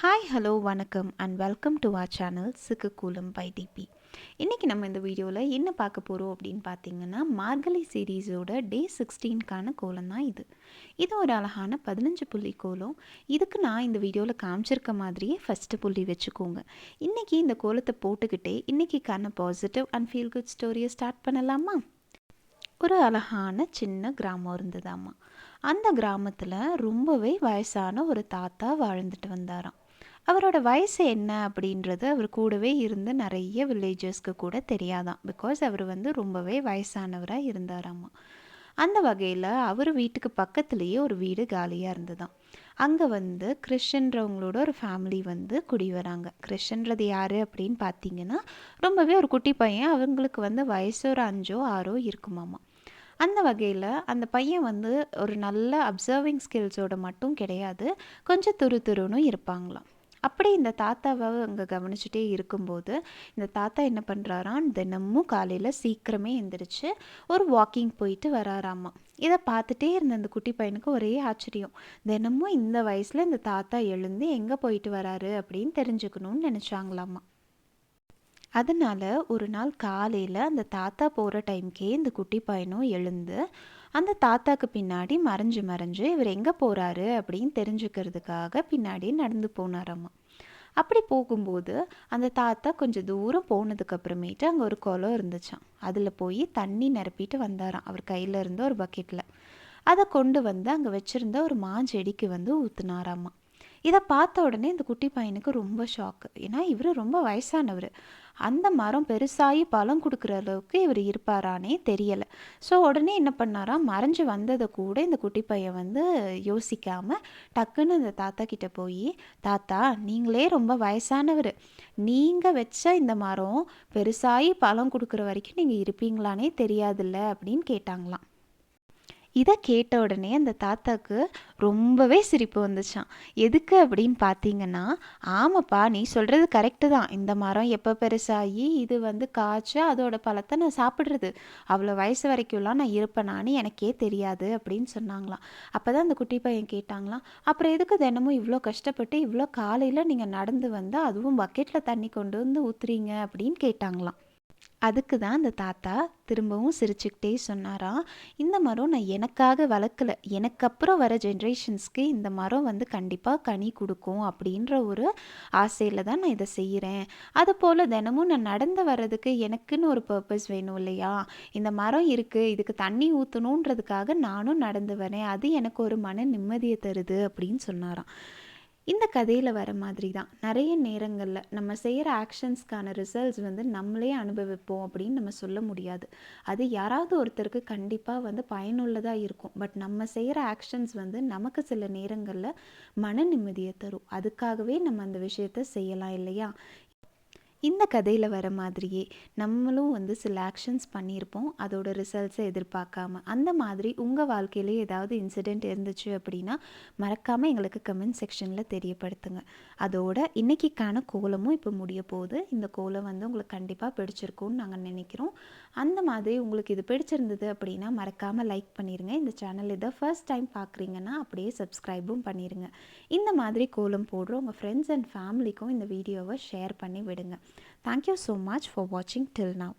Hi hello வணக்கம் and welcome to our channel சிக்கு கூலம் by DP. இன்றைக்கி நம்ம இந்த வீடியோவில் என்ன பார்க்க போகிறோம் அப்படின்னு பார்த்தீங்கன்னா, மார்கழி சீரீஸோட டே 16க்கான கோலம் தான் இது. இது ஒரு அழகான 15 புள்ளி கோலம். இதுக்கு நான் இந்த வீடியோவில் காமிச்சிருக்க மாதிரியே ஃபஸ்ட்டு புள்ளி வச்சுக்கோங்க. இன்றைக்கி இந்த கோலத்தை போட்டுக்கிட்டே இன்றைக்கிக்கான பாசிட்டிவ் அண்ட் ஃபீல் குட் ஸ்டோரியை ஸ்டார்ட் பண்ணலாமா? ஒரு அழகான சின்ன கிராமம் இருந்ததாம்மா. அந்த கிராமத்தில் ரொம்பவே வயசான ஒரு தாத்தா வாழ்ந்துட்டு வந்தாராம். அவரோட வயசு என்ன அப்படின்றது அவர் கூடவே இருந்த நிறைய வில்லேஜர்ஸ்க்கு கூட தெரியாதான். பிகாஸ் அவர் ரொம்பவே வயசானவராக இருந்தாராம்மா. அந்த வகையில் அவர் வீட்டுக்கு பக்கத்துலேயே ஒரு வீடு காலியாக இருந்ததாம். அங்கே கிறிஸ்டன்றவங்களோட ஒரு ஃபேமிலி குடி வராங்க. கிறிஸ்டன்றது யார் அப்படின்னு பார்த்தீங்கன்னா, ரொம்பவே ஒரு குட்டி பையன். அவங்களுக்கு வயசு ஒரு 5ஓ 6ஓ இருக்குமாம்மா. அந்த வகையில் அந்த பையன் ஒரு நல்ல அப்சர்விங் ஸ்கில்ஸோட மட்டும் கிடையாது, கொஞ்சம் துருன்னு இருப்பாங்களாம். அப்படி இந்த தாத்தாவை அங்கே கவனிச்சுட்டே இருக்கும்போது இந்த தாத்தா என்ன பண்ணுறாராம், தினமும் காலையில் சீக்கிரமே எழுந்திரிச்சு ஒரு வாக்கிங் போயிட்டு வராராம்மா. இதை பார்த்துட்டே இருந்த அந்த குட்டி பையனுக்கு ஒரே ஆச்சரியம். தினமும் இந்த வயசில் இந்த தாத்தா எழுந்து எங்கே போயிட்டு வராரு அப்படின்னு தெரிஞ்சுக்கணும்னு நினச்சாங்களாம்மா. அதனால் ஒரு நாள் காலையில் அந்த தாத்தா போகிற டைம்க்கே இந்த குட்டி பையனும் எழுந்து அந்த தாத்தாக்கு பின்னாடி மறைஞ்சு இவர் எங்கே போகிறாரு அப்படின்னு தெரிஞ்சுக்கிறதுக்காக பின்னாடி நடந்து போனாராம்மா. அப்படி போகும்போது அந்த தாத்தா கொஞ்சம் தூரம் போனதுக்கப்புறமேட்டு அங்கே ஒரு குளம் இருந்துச்சான். அதில் போய் தண்ணி நிரப்பிட்டு வந்தாராம் அவர் கையில் இருந்த ஒரு பக்கெட்டில். அதை கொண்டு அங்கே வச்சுருந்த ஒரு மாஞ்செடிக்கு ஊற்றுனாராம்மா. இதை பார்த்த உடனே இந்த குட்டி பையனுக்கு ரொம்ப ஷாக்கு. ஏன்னா இவர் ரொம்ப வயசானவர். அந்த மரம் பெருசாகி பழம் கொடுக்குற அளவுக்கு இவர் இருப்பாரானே தெரியலை. ஸோ உடனே என்ன பண்ணாராம், மறைஞ்சு வந்ததை கூட இந்த குட்டி பையன் யோசிக்காமல் டக்குன்னு இந்த தாத்தா கிட்டே போய், தாத்தா நீங்களே ரொம்ப வயசானவர், நீங்கள் வச்ச இந்த மரம் பெருசாகி பழம் கொடுக்குற வரைக்கும் நீங்கள் இருப்பீங்களானே தெரியாதுல்ல அப்படின்னு கேட்டாங்களாம். இதை கேட்ட உடனே அந்த தாத்தாக்கு ரொம்பவே சிரிப்பு வந்துச்சான். எதுக்கு அப்படின்னு பார்த்தீங்கன்னா, ஆமாப்பா நீ சொல்கிறது கரெக்டு தான், இந்த மரம் எப்போ பெருசாகி இது காய்ச்சி அதோட பழத்தை நான் சாப்பிட்றது, அவ்வளோ வயசு வரைக்கும்லாம் நான் இருப்பேனான்னு எனக்கே தெரியாது அப்படின்னு சொன்னாங்களாம். அப்போ தான் அந்த குட்டி பையன் கேட்டாங்களாம், அப்புறம் எதுக்கு தினமும் இவ்வளோ கஷ்டப்பட்டு இவ்வளோ காலையில் நீங்கள் நடந்து அதுவும் பக்கெட்டில் தண்ணி கொண்டு ஊற்றுறீங்க அப்படின்னு கேட்டாங்களாம். அதுக்கு தான் அந்த தாத்தா திரும்பவும் சிரிச்சுக்கிட்டே சொன்னாராம், இந்த மரம் நான் எனக்காக வளர்க்கல, எனக்கு அப்புறம் வர ஜென்ரேஷன்ஸ்க்கு இந்த மரம் கண்டிப்பாக கனி கொடுக்கும் அப்படின்ற ஒரு ஆசையில் தான் நான் இதை செய்கிறேன். அதுபோல் தினமும் நான் நடந்து வர்றதுக்கு எனக்குன்னு ஒரு பர்பஸ் வேணும் இல்லையா, இந்த மரம் இருக்குது இதுக்கு தண்ணி ஊற்றணுன்றதுக்காக நானும் நடந்து வரேன், அது எனக்கு ஒரு மன நிம்மதியை தருது அப்படின்னு சொன்னாராம். இந்த கதையில் வர மாதிரி தான் நிறைய நேரங்களில் நம்ம செய்கிற ஆக்ஷன்ஸ்க்கான ரிசல்ட்ஸ் நம்மளே அனுபவிப்போம் அப்படின்னு நம்ம சொல்ல முடியாது. அது யாராவது ஒருத்தருக்கு கண்டிப்பாக பயனுள்ளதாக இருக்கும். பட் நம்ம செய்கிற ஆக்ஷன்ஸ் நமக்கு சில நேரங்களில் மன நிம்மதியை தரும். அதுக்காகவே நம்ம அந்த விஷயத்த செய்யலாம் இல்லையா? இந்த கதையில் வர மாதிரியே நம்மளும் சில ஆக்ஷன்ஸ் பண்ணியிருப்போம், அதோட ரிசல்ட்ஸை எதிர்பார்க்காம. அந்த மாதிரி உங்கள் வாழ்க்கையிலே ஏதாவது இன்சிடெண்ட் இருந்துச்சு அப்படின்னா மறக்காமல் எங்களுக்கு கமெண்ட் செக்ஷனில் தெரியப்படுத்துங்க. அதோட இன்றைக்கிக்கான கோலமும் இப்போ முடிய போகுது. இந்த கோலம் உங்களுக்கு கண்டிப்பாக பிடிச்சிருக்கும்னு நாங்கள் நினைக்கிறோம். அந்த மாதிரி உங்களுக்கு இது பிடிச்சிருந்தது அப்படின்னா மறக்காமல் லைக் பண்ணிடுங்க. இந்த சேனல் இதை ஃபர்ஸ்ட் டைம் பார்க்குறீங்கன்னா அப்படியே சப்ஸ்கிரைபும் பண்ணிடுங்க. இந்த மாதிரி கோலம் போடுற உங்கள் ஃப்ரெண்ட்ஸ் அண்ட் ஃபேமிலிக்கும் இந்த வீடியோவை ஷேர் பண்ணி விடுங்க. Thank you so much for watching till now.